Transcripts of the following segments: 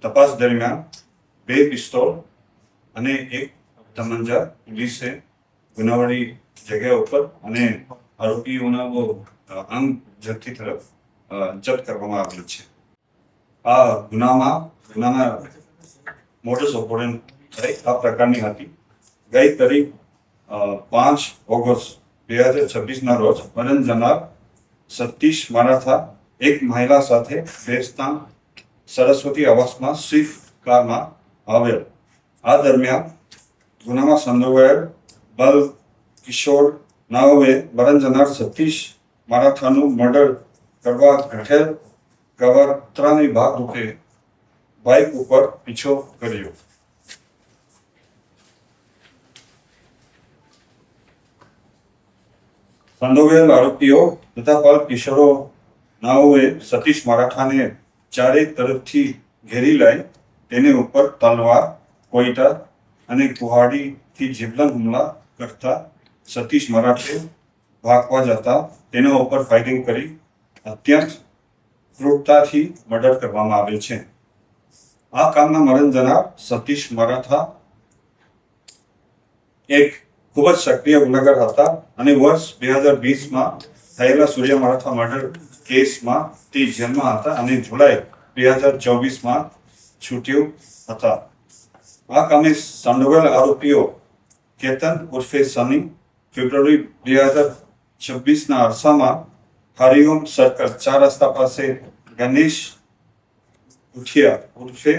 તપાસ દરમિયાન 2 પિસ્તોલ અને 1 તમંજા પોલીસે ગુનાવાળી જગ્યા ઉપર અને આરોપીઓના અંગ જપ્તી તરફ જપ્ત કરવામાં આવેલ છે. આ ગુનાના મોડસ ઓપરેન્ડી આ પ્રકારની હતી. ગઈ તારીખ 5 ઓગસ્ટ 2026 રોજ મરણ જનાર સતીશ મારાથા એક મહિલા સાથે બેસતા સરસ્વતી આવાસમાં સ્વિફ્ટ કારમાં આવેલ. આ દરમિયાન ગુનામાં સંડોવાયેલ બલ કિશોર નાઓએ મરણ જનાર સતીશ મારાથાનું મર્ડર કરવા ઘટેલ કવાયતના ભાગરૂપે બાઇક ઉપર પીછો કર્યો. સંડોવાયેલ આરોપીઓ તથા બલ કિશોર નાઓએ સતીશ મારાઠાને ચારે તરફથી ઘેરી લઈ તેની ઉપર તલવાર, કોયટા અને કુહાડીથી જીવલેણ હુમલા કરતા સતીશ મરાઠે ભાગવા જતા તેના ઉપર ફાયરિંગ કરી અત્યંત ક્રૂરતાથી મર્ડર કરવામાં આવેલ છે. આ કામના મરણ જનાર સતીશ મરાઠા એક ખૂબ જ સક્રિય ગુનેગાર હતા અને વર્ષ 2020માં થયેલા સૂર્યા મરાઠા મર્ડર કેસમાં તે જેલમાં હતા અને જુલાઈ 2024માં છૂટ્યો હતા. આ કામે સંડોવાયેલ આરોપીઓ કેતન ઉર્ફે સની ફેબ્રુઆરી 2026ના અરસામાં હરિઓમ સર્કલ 4 રસ્તા પાસે ગણેશ ઉઠિયા ઉર્ફે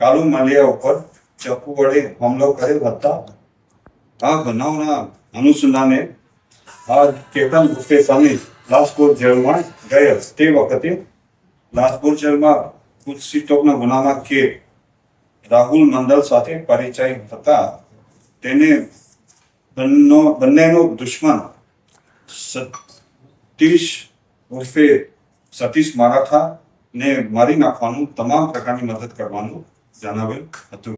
કાલુ માલિયા ઉપર ચાકુ વડે હુમલો કરેલ હતા. આ બનાવના અનુસંધાને આ કેતન ઉર્ફે સની લાજપોર જેલમાં ગયેલ. તે વખતે લાજપોર જેલમાં કુત્સિતોકના ગુનામાં કેદ રાહુલ મંડલ સાથે પરિચય થતા તેને બંનેનો દુશ્મન સતીશ મારાઠા ને મારી નાખવાનું તમામ પ્રકારની મદદ કરવાનું જણાવેલ હતું.